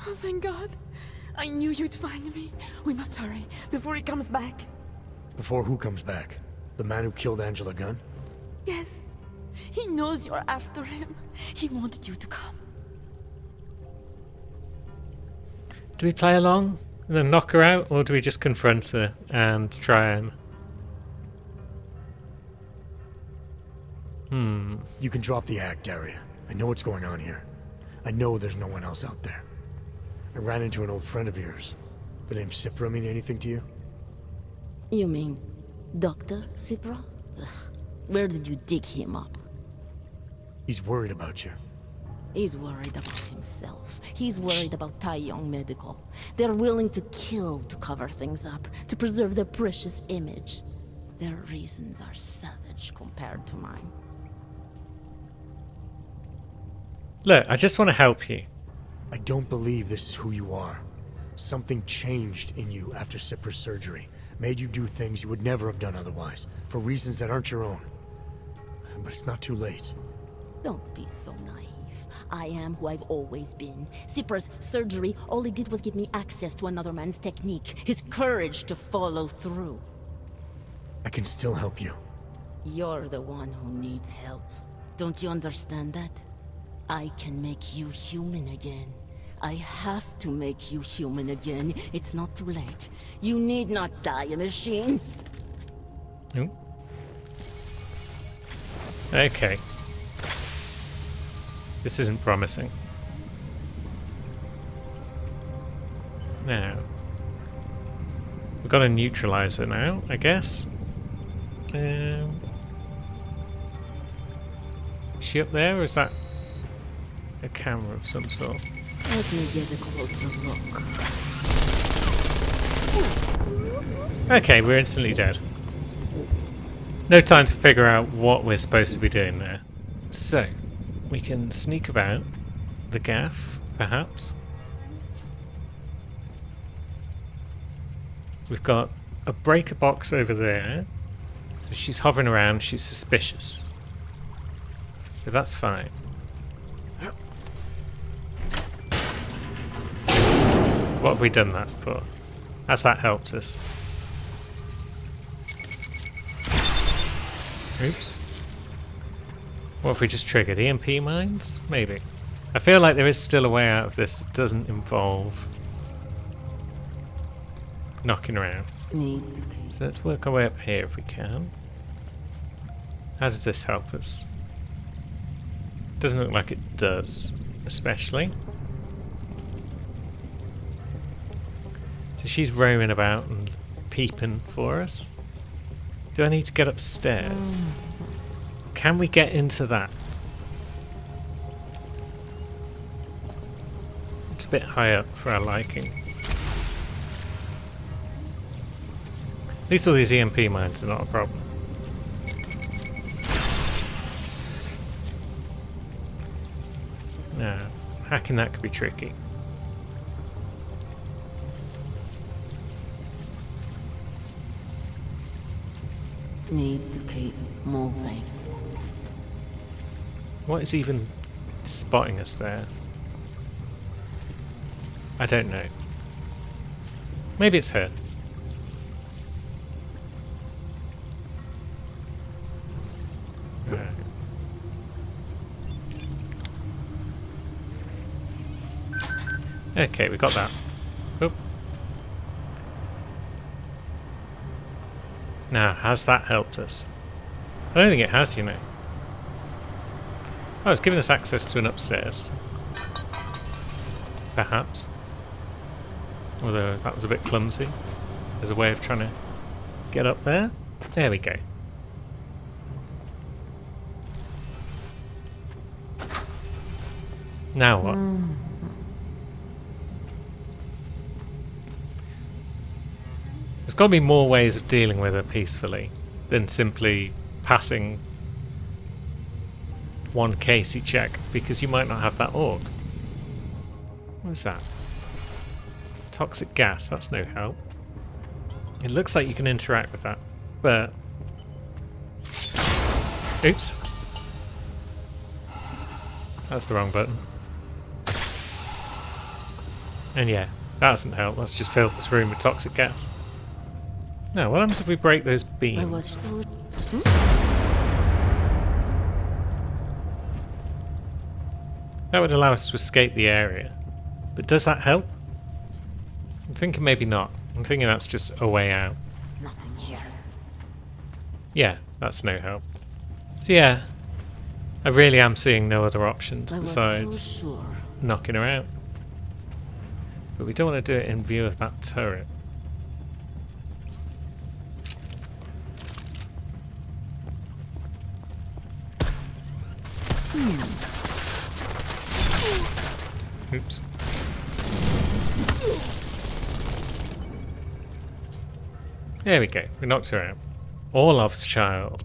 Oh, thank God. I knew you'd find me. We must hurry before he comes back. Before who comes back? The man who killed Angela Gunn? Yes. He knows you're after him. He wanted you to come. Do we play along and then knock her out, or do we just confront her and try and... You can drop the act, Daria. I know what's going on here. I know there's no one else out there. I ran into an old friend of yours. The name Cipra mean anything to you? You mean Dr. Cipra? Ugh. Where did you dig him up? He's worried about you. He's worried about himself. He's worried about Tai Yong Medical. They're willing to kill to cover things up, to preserve their precious image. Their reasons are savage compared to mine. Look, I just want to help you. I don't believe this is who you are. Something changed in you after Cipra's surgery. Made you do things you would never have done otherwise, for reasons that aren't your own. But it's not too late. Don't be so naive. I am who I've always been. Cipra's surgery, all it did was give me access to another man's technique, his courage to follow through. I can still help you. You're the one who needs help. Don't you understand that? I can make you human again. I have to make you human again. It's not too late. You need not die, machine. Ooh. Okay. This isn't promising. Now, we've got a neutralizer now, I guess. Is she up there, or is that a camera of some sort? Let me get a closer look. Okay, we're instantly dead. No time to figure out what we're supposed to be doing there. So, we can sneak about the gaff, perhaps. We've got a breaker box over there. So she's hovering around, she's suspicious. So that's fine. What have we done that for? Has that helped us? Oops. What if we just triggered EMP mines? Maybe. I feel like there is still a way out of this that doesn't involve knocking around. So let's work our way up here if we can. How does this help us? Doesn't look like it does, especially. So she's roaming about and peeping for us. Do I need to get upstairs? Can we get into that? It's a bit high up for our liking. At least all these EMP mines are not a problem. No, hacking that could be tricky. Need to keep moving. What is even spotting us there? I don't know. Maybe it's her. Right. Okay, we got that. Oop. Now, has that helped us? I don't think it has, you know. Oh, it's giving us access to an upstairs. Perhaps. Although that was a bit clumsy. There's a way of trying to get up there. There we go. Now what? There's got to be more ways of dealing with her peacefully than simply passing one Casey check, because you might not have that org. What's that? Toxic gas, that's no help. It looks like you can interact with that, but... Oops. That's the wrong button. And yeah, that doesn't help. Let's just fill this room with toxic gas. Now, what happens if we break those beams? I was so... That would allow us to escape the area. But does that help? I'm thinking maybe not. I'm thinking that's just a way out. Nothing here. Yeah, that's no help. So yeah, I really am seeing no other options I was besides so sure. knocking her out. But we don't want to do it in view of that turret. Oops. There we go. We knocked her out. Orlov's child.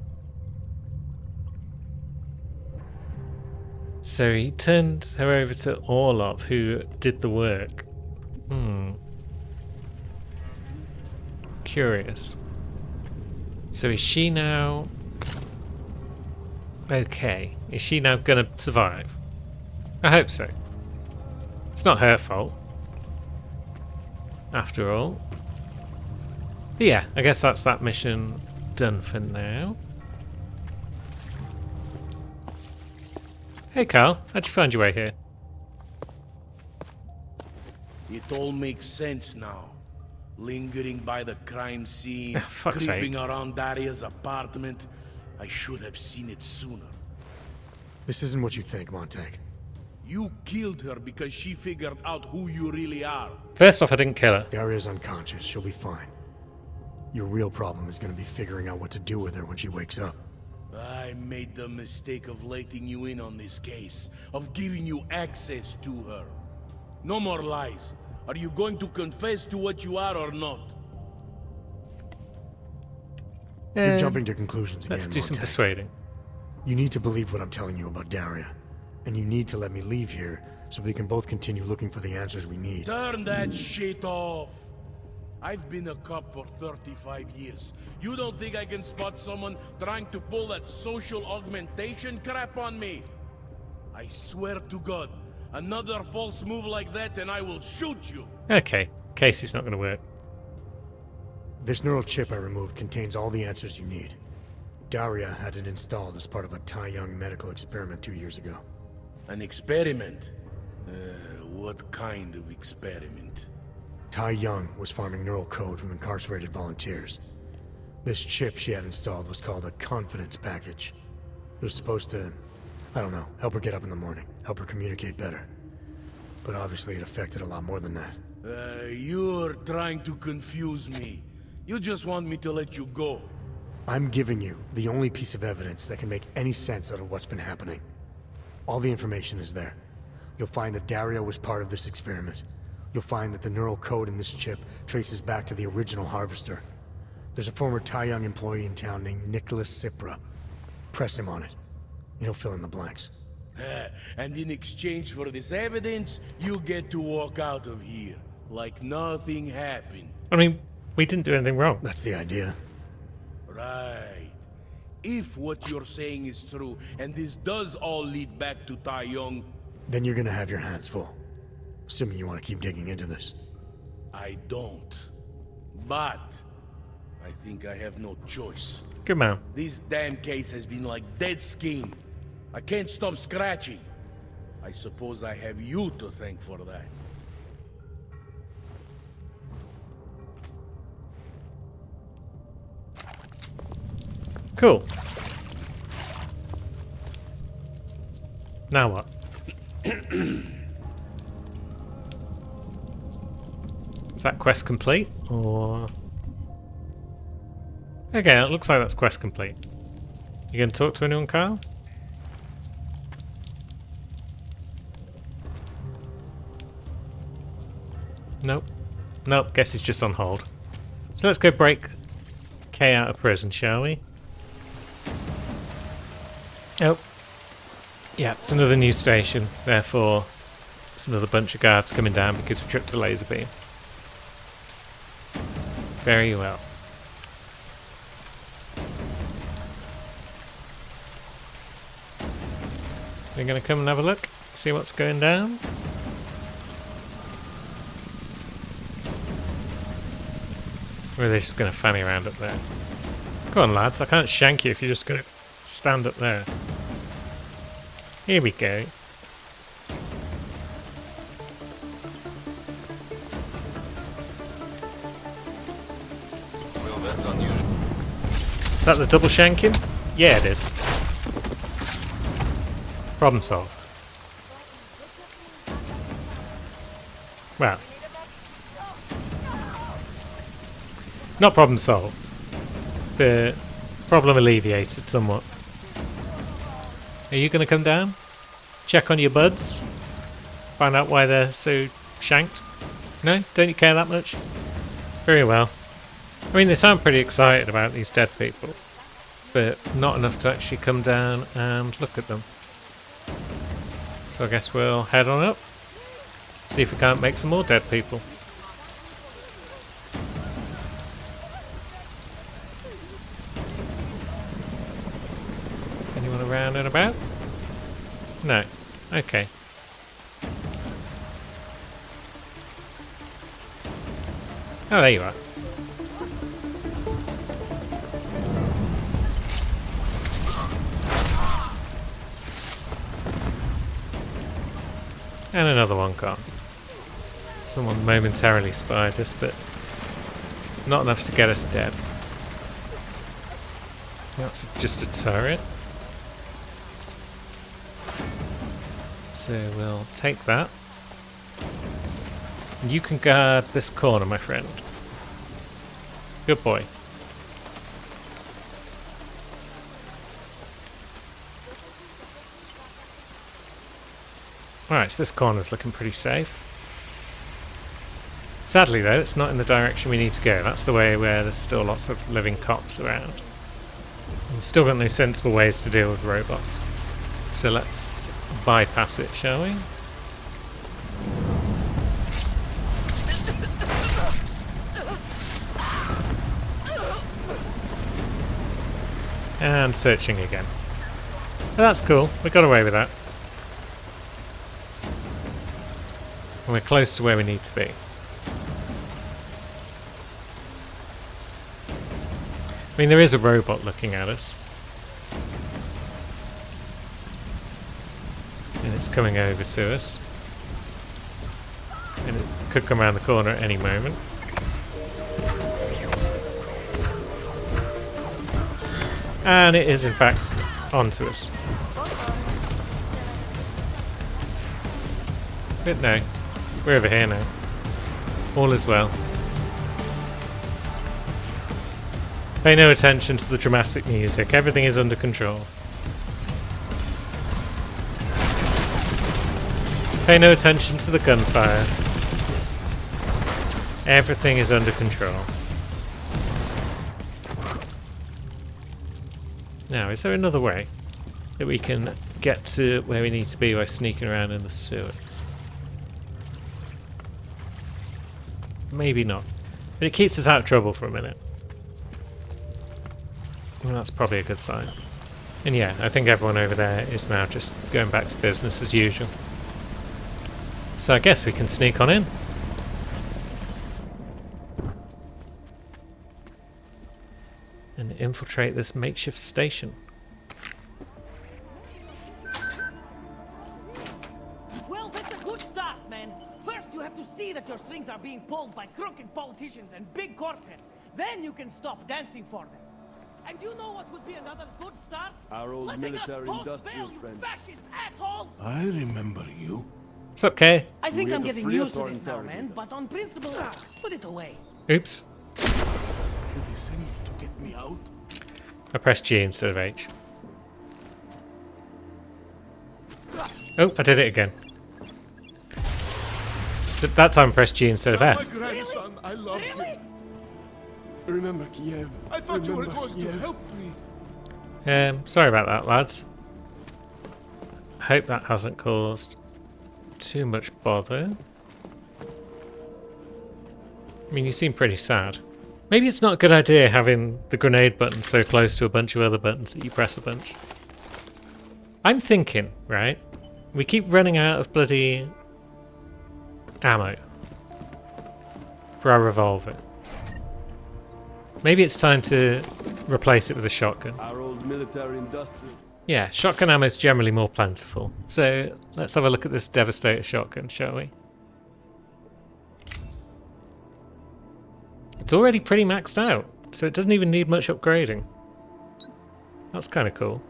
So he turned her over to Orlov, who did the work. Curious. So is she now... Okay. Is she now gonna survive? I hope so. It's not her fault. After all. But yeah, I guess that's that mission done for now. Hey Carl, how'd you find your way here? It all makes sense now. Lingering by the crime scene, Ah, fuck's creeping sake. around Daria's apartment. I should have seen it sooner. This isn't what you think, Montag. You killed her because she figured out who you really are. First off, I didn't kill her. Daria's unconscious. She'll be fine. Your real problem is going to be figuring out what to do with her when she wakes up. I made the mistake of letting you in on this case, of giving you access to her. No more lies. Are you going to confess to what you are or not? You're jumping to conclusions again, Let's do some Montag. persuading. You need to believe what I'm telling you about Daria. And you need to let me leave here so we can both continue looking for the answers we need. Turn that shit off! I've been a cop for 35 years. You don't think I can spot someone trying to pull that social augmentation crap on me? I swear to God, another false move like that and I will shoot you! Okay, Casey's not going to work. This neural chip I removed contains all the answers you need. Daria had it installed as part of a Tai Young medical experiment 2 years ago. An experiment? What kind of experiment? Tai Young was farming neural code from incarcerated volunteers. This chip she had installed was called a confidence package. It was supposed to, I don't know, help her get up in the morning, help her communicate better. But obviously it affected a lot more than that. You're trying to confuse me. You just want me to let you go. I'm giving you the only piece of evidence that can make any sense out of what's been happening. All the information is there. You'll find that Daria was part of this experiment. You'll find that the neural code in this chip traces back to the original Harvester. There's a former Tai Young employee in town named Nicholas Cipra. Press him on it. He'll fill in the blanks. And in exchange for this evidence, you get to walk out of here like nothing happened. I mean, we didn't do anything wrong. That's the idea. Right. If what you're saying is true, and this does all lead back to Tai Young, Then you're gonna have your hands full. Assuming you want to keep digging into this. I don't. But I think I have no choice. Good man. This damn case has been like dead skin. I can't stop scratching. I suppose I have you to thank for that. Cool. Now what? Is that quest complete? Or... Okay, it looks like that's quest complete. You gonna talk to anyone, Kyle? Nope. Nope, guess he's just on hold. So let's go break Kay out of prison, shall we? Oh. Yeah, it's another new station, therefore it's another bunch of guards coming down because we tripped a laser beam. Very well. We're gonna come and have a look, see what's going down. Or are they just going to fanny around up there? Go on, lads. I can't shank you if you're just going to stand up there. Here we go. Well, that's unusual. Is that the double shanking? Yeah, it is. Problem solved. Well. Not problem solved. The problem alleviated somewhat. Are you going to come down? Check on your buds? Find out why they're so shanked? No? Don't you care that much? Very well. I mean, they sound pretty excited about these dead people, but not enough to actually come down and look at them. So I guess we'll head on up, see if we can't make some more dead people. Anyone around and about? No. Okay. Oh, there you are. And another one gone. Someone momentarily spied us, but not enough to get us dead. That's just a turret. So we'll take that. You can guard this corner, my friend. Good boy. Alright, so this corner's looking pretty safe. Sadly though, it's not in the direction we need to go. That's the way where there's still lots of living cops around. We've still got no sensible ways to deal with robots. So let's bypass it, shall we? And searching again. Oh, that's cool, we got away with that. And we're close to where we need to be. I mean, there is a robot looking at us. And it's coming over to us. And it could come around the corner at any moment. And it is in fact onto us. But no, we're over here now. All is well. Pay no attention to the dramatic music, everything is under control. Pay no attention to the gunfire. Everything is under control. Now, is there another way that we can get to where we need to be by sneaking around in the sewers? Maybe not. But it keeps us out of trouble for a minute. Well, that's probably a good sign. And yeah, I think everyone over there is now just going back to business as usual. So I guess we can sneak on in. And infiltrate this makeshift station. Well, that's a good start, man. First, you have to see that your strings are being pulled by crooked politicians and big corporate. Then you can stop dancing for them. And you know what would be another good start? Our old Letting us military post industrial bail, you friend. fascist assholes! I remember you. What's up, Kay? I think We I'm had to getting free used to us or this now, man, interrogate but on principle, put it away. Oops. Did they send you to get me out? I pressed G instead of H. Oh, I did it again. That time I pressed G instead of My F. grandson, I love Really? you. Remember Kiev. I thought you were Remember going to Kiev. help me. Sorry about that, lads. I hope that hasn't caused too much bother. I mean, you seem pretty sad. Maybe it's not a good idea having the grenade button so close to a bunch of other buttons that you press a bunch. I'm thinking, right? We keep running out of bloody ammo for our revolver. Maybe it's time to replace it with a shotgun. Our old military industrial. Yeah, shotgun ammo is generally more plentiful. So let's have a look at this Devastator shotgun, shall we? It's already pretty maxed out, so it doesn't even need much upgrading. That's kind of cool.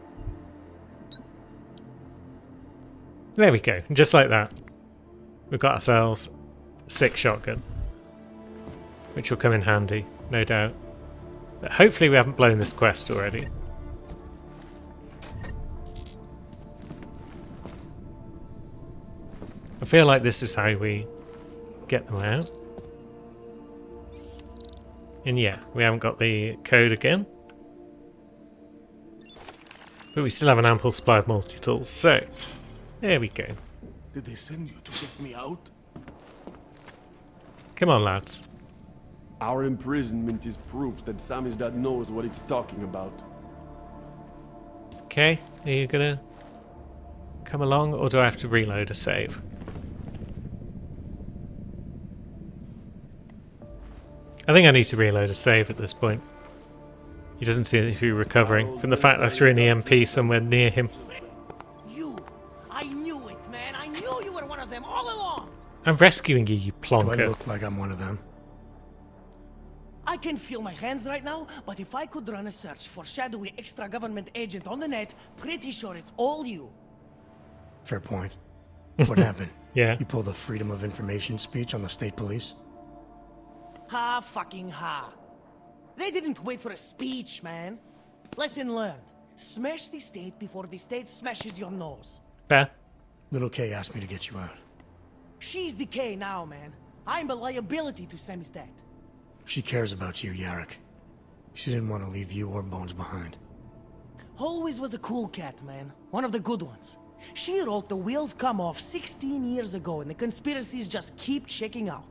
There we go, just like that. We've got ourselves a sick shotgun, which will come in handy, no doubt. But hopefully we haven't blown this quest already. I feel like this is how we get them out. And yeah, we haven't got the code again. But we still have an ample supply of multi-tools, so there we go. Did they send you to get me out? Come on, lads. Our imprisonment is proof that Samizdat knows what it's talking about. Okay, are you gonna come along, or do I have to reload a save? I think I need to reload a save at this point. He doesn't seem to be recovering from the fact I threw an EMP somewhere near him. You! I knew it, man! I knew you were one of them all along! I'm rescuing you, you Do I plonker. look like I'm one of them? I can feel my hands right now, but if I could run a search for shadowy extra-government agent on the net, pretty sure it's all you. Fair point. What happened? Yeah. You pulled a Freedom of Information speech on the state police? Ha fucking ha. They didn't wait for a speech, man. Lesson learned. Smash the state before the state smashes your nose. Fair. Little K asked me to get you out. She's the K now, man. I'm a liability to Samizdat. She cares about you, Yarrick. She didn't want to leave you or Bones behind. Always was a cool cat, man. One of the good ones. She wrote the wheels come off 16 years ago and the conspiracies just keep checking out.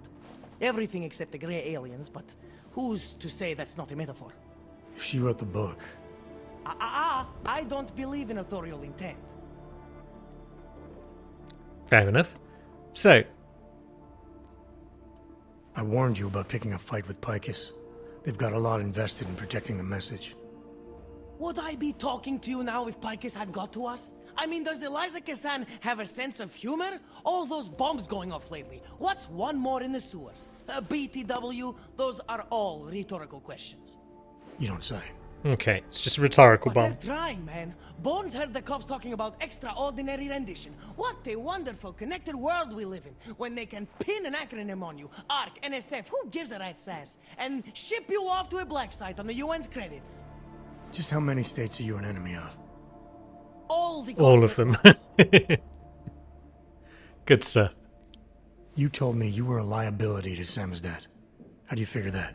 Everything except the grey aliens, but who's to say that's not a metaphor? If she wrote the book, I don't believe in authorial intent. Fair enough. So, I warned you about picking a fight with Picus. They've got a lot invested in protecting the message. Would I be talking to you now if Picus had got to us? I mean, does Eliza Kazan have a sense of humor? All those bombs going off lately. What's one more in the sewers? BTW? Those are all rhetorical questions. You don't say. okay, it's just a rhetorical But bomb. they're trying, man. Bones heard the cops talking about extraordinary rendition. What a wonderful connected world we live in, when they can pin an acronym on you, ARC, NSF, who gives a rat's ass, and ship you off to a black site on the UN's credits. Just how many states are you an enemy of? All of them. Good stuff. You told me you were a liability to Samizdat. How do you figure that?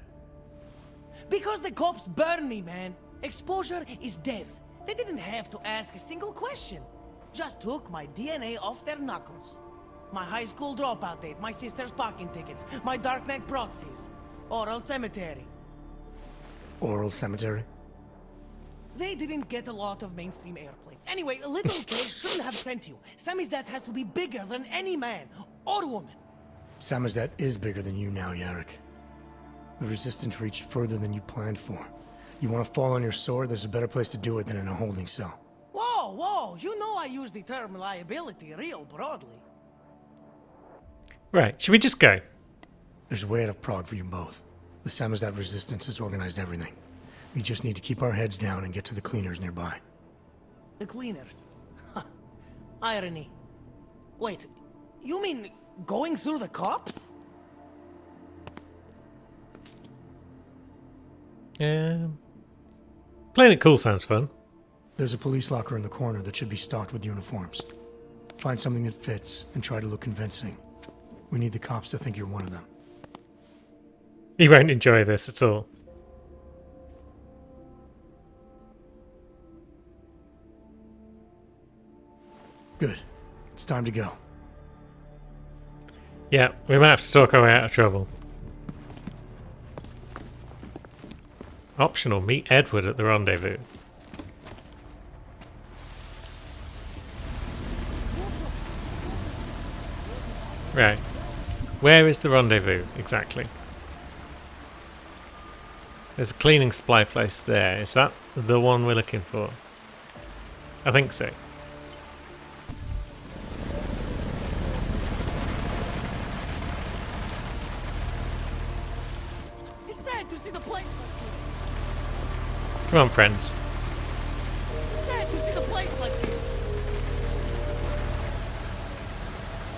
Because the cops burn me, man. Exposure is death. They didn't have to ask a single question. Just took my DNA off their knuckles. My high school dropout date, my sister's parking tickets, my darknet proxies. Oral cemetery. Oral cemetery? They didn't get a lot of mainstream airplay. Anyway, Little K shouldn't have sent you. Samizdat has to be bigger than any man or woman. Samizdat is bigger than you now, Yarrick. The Resistance reached further than you planned for. You want to fall on your sword, there's a better place to do it than in a holding cell. Whoa, whoa, you know I use the term liability real broadly. Right, should we just go? There's a way out of Prague for you both. The Samizdat Resistance has organized everything. We just need to keep our heads down and get to the cleaners nearby. The cleaners. Irony. Wait, you mean going through the cops? Playing it cool sounds fun. There's a police locker in the corner that should be stocked with uniforms. Find something that fits and try to look convincing. We need the cops to think you're one of them. You won't enjoy this at all. Good. It's time to go. Yeah, we might have to talk our way out of trouble. Optional, meet Edward at the rendezvous. Right. Where is the rendezvous, exactly? There's a cleaning supply place there. Is that the one we're looking for? I think so. It's sad to see the place like this. Come on, friends. It's sad to see the place like this.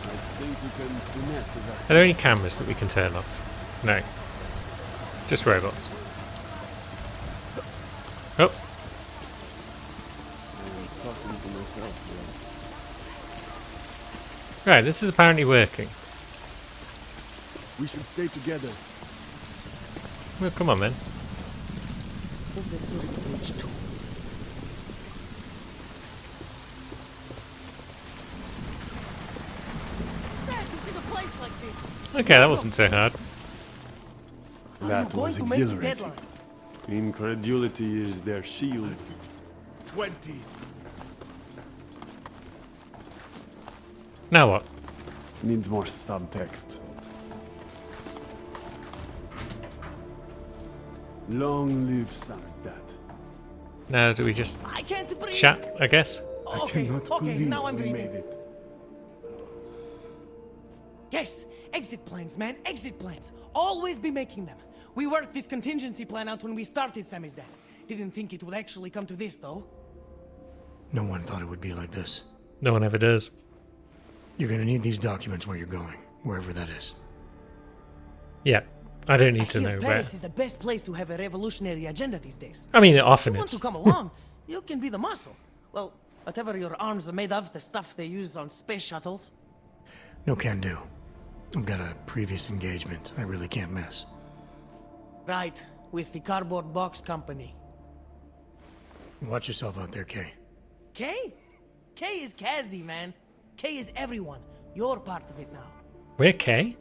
I think we can finesse that. Are there any cameras that we can turn off? No. Just robots. Oh, I'm talking to myself here. right. This is apparently working. We should stay together. Well, come on then. It's sad to see the place like this. Okay, that wasn't so hard. How are That you was going to make the exhilarating. deadline? Incredulity is their shield. 20. Now what? Need more subtext. Long live Samizdat. Now do we just I can't breathe. chat, I guess? Okay, okay, now I'm breathing. it. Yes, exit plans, man, exit plans. Always be making them. We worked this contingency plan out when we started Samizdat. Didn't think it would actually come to this, though. No one thought it would be like this. No one ever does. You're gonna need these documents where you're going, wherever that is. Yeah, I don't I need to hear know where. Paris is the best place to have a revolutionary agenda these days. I mean, it often If you want is. to come along, you can be the muscle. Well, whatever your arms are made of, the stuff they use on space shuttles. No can do. I've got a previous engagement I really can't miss. Right, with the cardboard box company. Watch yourself out there, Kay. Kay? Kay is Kazdi, man. Kay is everyone. You're part of it now. We're K?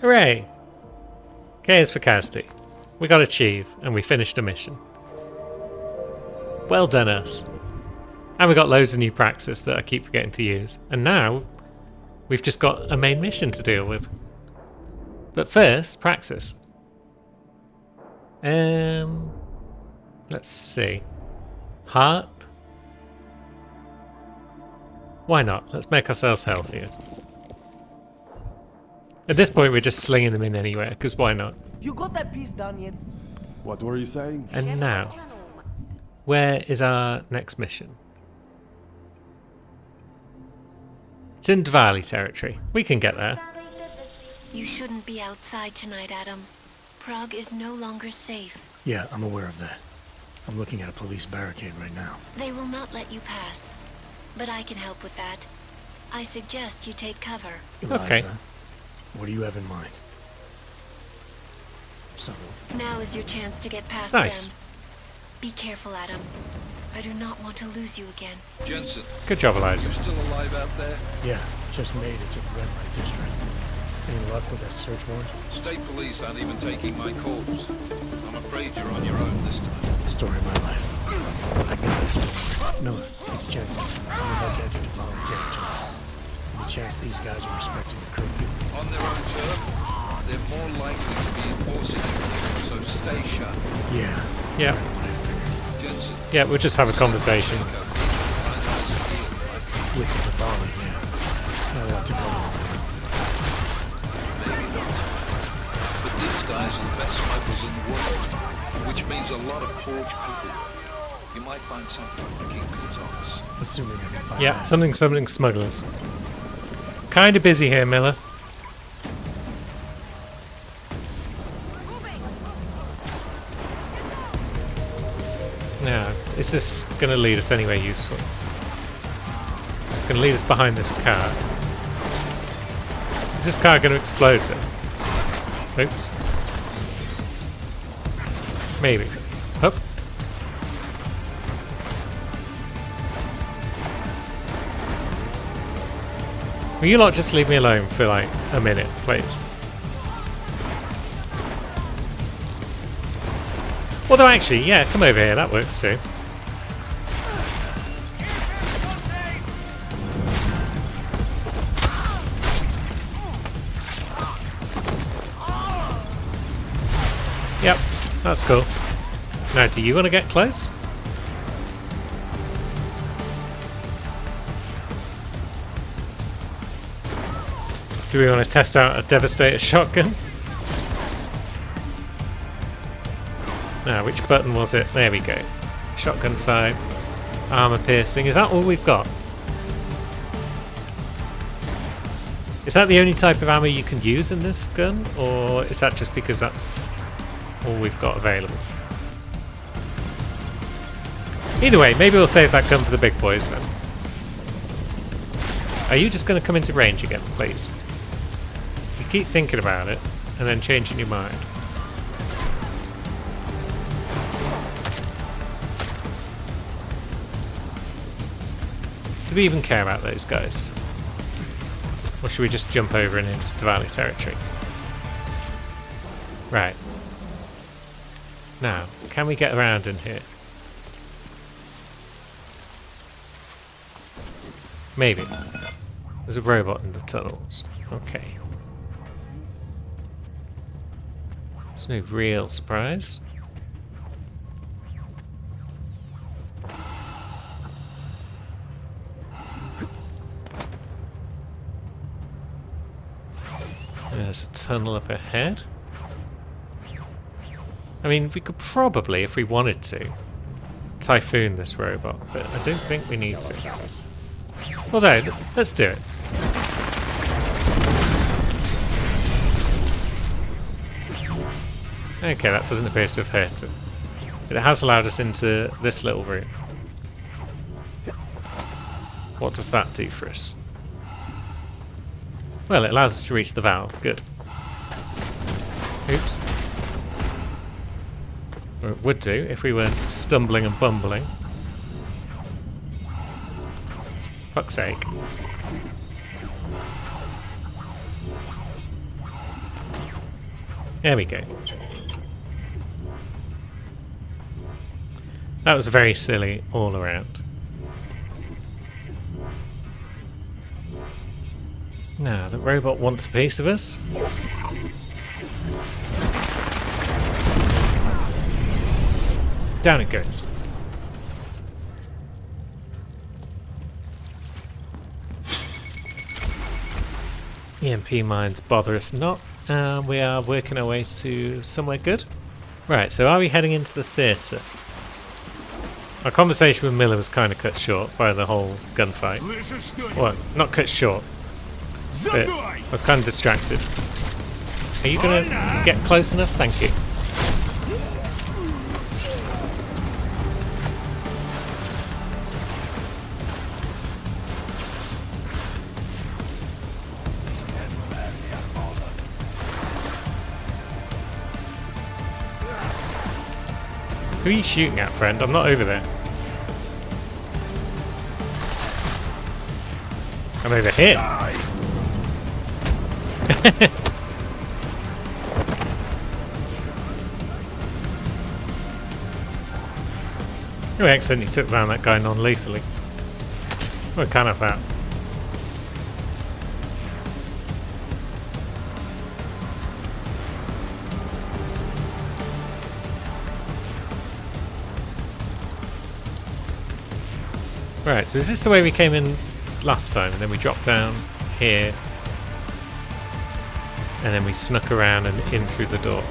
Hooray! K is for Kazdi. We got Achieve, and we finished a mission. Well done, us. And we got loads of new praxis that I keep forgetting to use. And now, we've just got a main mission to deal with. But first, praxis. Let's see. Heart? Why not? Let's make ourselves healthier. At this point, we're just slinging them in anywhere, because why not? You got that piece done yet? What were you saying? And now, where is our next mission? It's in Dvali territory. We can get there. You shouldn't be outside tonight, Adam. Prague is no longer safe. Yeah, I'm aware of that. I'm looking at a police barricade right now. They will not let you pass. But I can help with that. I suggest you take cover. Eliza, Okay. what do you have in mind? Subtle. Now is your chance to get past Nice. them. Be careful, Adam. I do not want to lose you again. Jensen, Good job, Eliza. you still alive out there? Yeah, just made it to the red light district. Any luck with that search warrant? State police aren't even taking my calls. I'm afraid you're on your own this time. Story of my life. I got it. No, it's Jensen. I'm about to enter Dvali territory. Any chance these guys are respecting the curfew? On their own turf, they're more likely to be enforcing it, so stay sharp. Yeah, Yeah, what I figured. Jensen, yeah, we'll just have a conversation. With the Dvali, yeah. I want to go along. maybe not. But these guys are the best smugglers in the world, which means a lot of forged paperwork. You might find something making goods on us. Assuming I can find Yeah, that. something smugglers. Kinda busy here, Miller. Now, is this going to lead us anywhere useful? It's going to lead us behind this car. Is this car going to explode then? Oops. Maybe. Up. Will you lot just leave me alone for like a minute, please? Although actually, yeah, come over here, that works too. That's cool. Now, do you want to get close? Do we want to test out a Devastator shotgun? Now, which button was it? There we go. Shotgun type. Armor piercing. Is that all we've got? Is that the only type of ammo you can use in this gun? Or is that just because that's all we've got available? Either way, maybe we'll save that gun for the big boys then. Are you just going to come into range again, please? You keep thinking about it, and then changing your mind. Do we even care about those guys? Or should we just jump over and into Valley territory? Right. Now, can we get around in here? Maybe. There's a robot in the tunnels. Okay. It's no real surprise. There's a tunnel up ahead. I mean, we could probably, if we wanted to, typhoon this robot, but I don't think we need to. Although, let's do it. Okay, that doesn't appear to have hurt it. But it has allowed us into this little room. What does that do for us? Well, it allows us to reach the valve. Good. Oops. Or it would do if we weren't stumbling and bumbling. Fuck's sake. There we go. That was very silly all around. Now, the robot wants a piece of us. Down it goes. EMP mines bother us not. We are working our way to somewhere good. Right, so are we heading into the theatre? Our conversation with Miller was kind of cut short by the whole gunfight. Well, not cut short, but I was kind of distracted. Are you going to get close enough? Thank you. Who are you shooting at, friend? I'm not over there. I'm over here. You accidentally took down that guy non-lethally. What kind of that? Right, so is this the way we came in last time, and then we dropped down here, and then we snuck around and in through the door?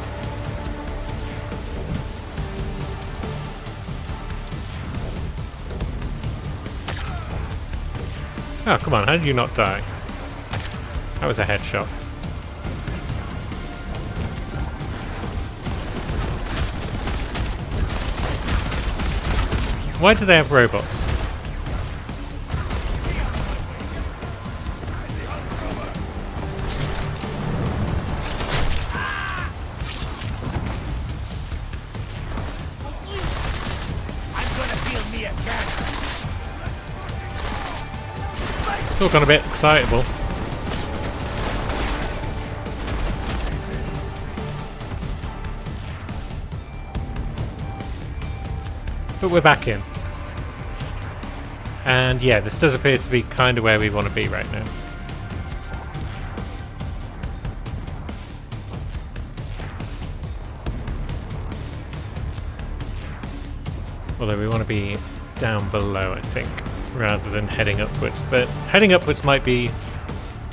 Oh, come on, how did you not die? That was a headshot. Why do they have robots? It's all gone a bit excitable. But we're back in. And yeah, this does appear to be kind of where we want to be right now. Although we want to be down below, I think, rather than heading upwards. But heading upwards might lead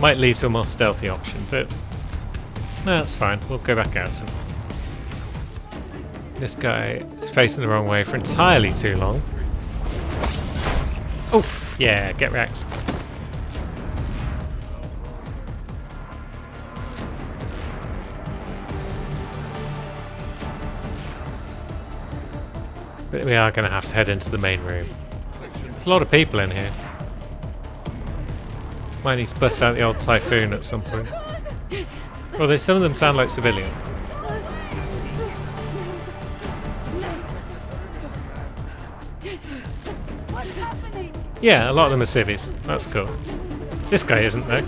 to a more stealthy option, but no, that's fine. We'll go back out. This guy is facing the wrong way for entirely too long. Oof! Yeah, get wrecked. But we are going to have to head into the main room. There's a lot of people in here. Might need to bust out the old Typhoon at some point. Although some of them sound like civilians. Yeah, a lot of them are civvies. That's cool. This guy isn't, though.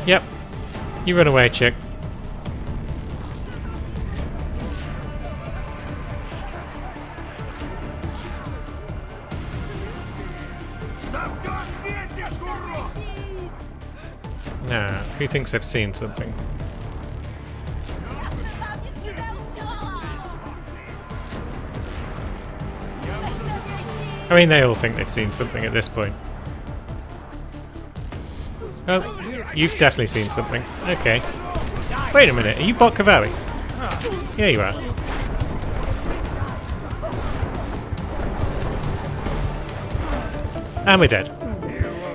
Yep. You run away, chick. Nah, who thinks they've seen something? I mean, they all think they've seen something at this point. Oh, you've definitely seen something. Okay. Wait a minute, are you Bot Cavalli? Yeah, you are. And we're dead.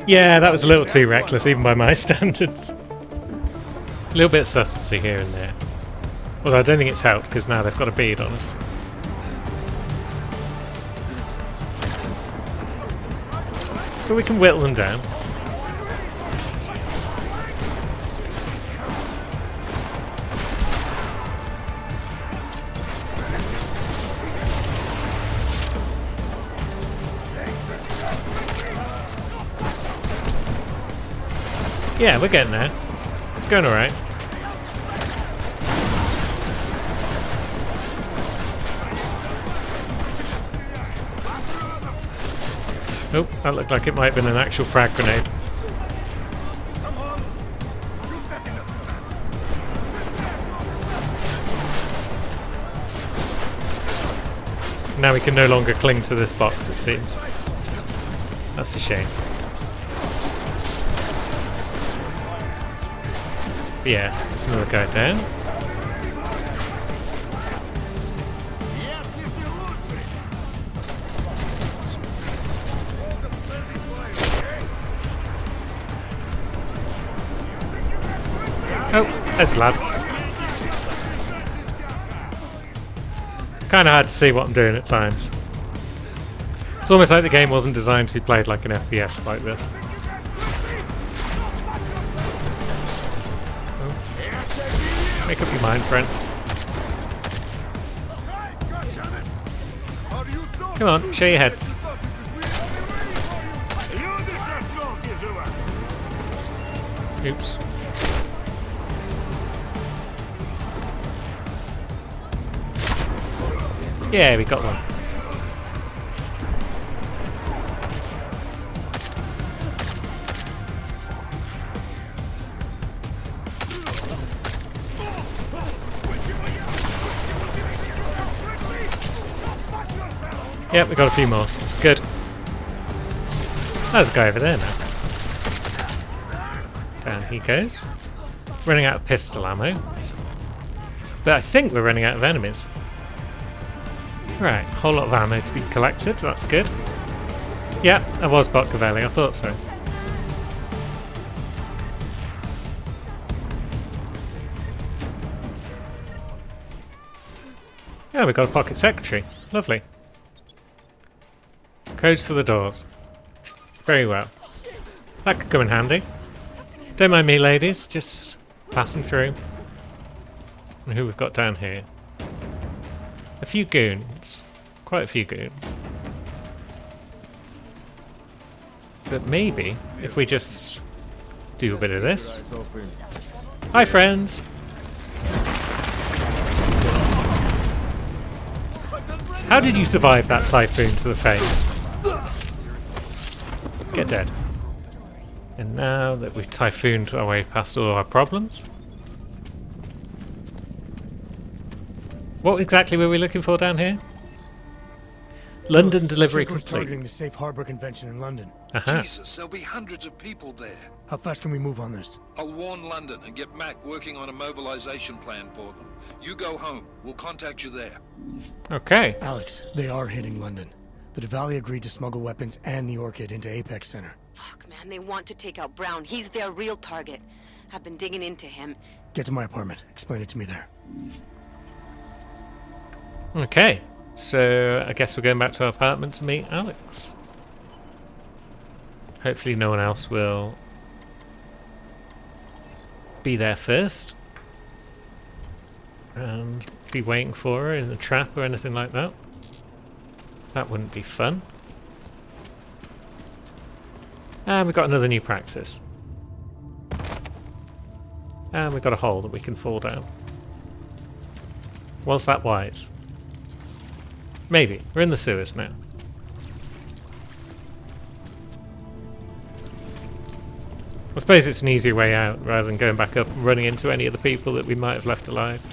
Yeah, that was a little too reckless, even by my standards. A little bit of subtlety here and there. Although I don't think it's helped, because now they've got a bead on us. But we can whittle them down. Yeah, we're getting there. It's going alright. Oh, that looked like it might have been an actual frag grenade. Now we can no longer cling to this box, it seems. That's a shame. But yeah, there's another guy down. Oh, there's a lad. Kinda hard to see what I'm doing at times. It's almost like the game wasn't designed to be played like an FPS like this. Oh. Make up your mind, friend. Come on, show your heads. Oops. Yeah, we got one. Yep, we got a few more. Good. There's a guy over there now. Down he goes. Running out of pistol ammo. But I think we're running out of enemies. Right, whole lot of ammo to be collected, that's good. Yeah, that was Bot Cavalli, I thought so. Yeah, we got a pocket secretary. Lovely. Codes for the doors. Very well. That could come in handy. Don't mind me, ladies, just passing through. And who we've got down here? A few goons. Quite a few goons. But maybe, if we just do a bit of this. Hi, friends! How did you survive that typhoon to the face? Get dead. And now that we've typhooned our way past all our problems... What exactly were we looking for down here? London delivery Check was complete. targeting the Safe Harbor Convention in London. Aha. Jesus, there'll be hundreds of people there. How fast can we move on this? I'll warn London and get Mac working on a mobilization plan for them. You go home. We'll contact you there. Okay. Alex, they are hitting London. The Diwali agreed to smuggle weapons and the Orchid into Apex Center. Fuck, man, they want to take out Brown. He's their real target. I've been digging into him. Get to my apartment. Explain it to me there. Okay. So, I guess we're going back to our apartment to meet Alex. Hopefully no one else will be there first. And be waiting for her in the trap or anything like that. That wouldn't be fun. And we've got another new praxis. And we've got a hole that we can fall down. Was that wise? Maybe. We're in the sewers now. I suppose it's an easier way out rather than going back up and running into any of the people that we might have left alive.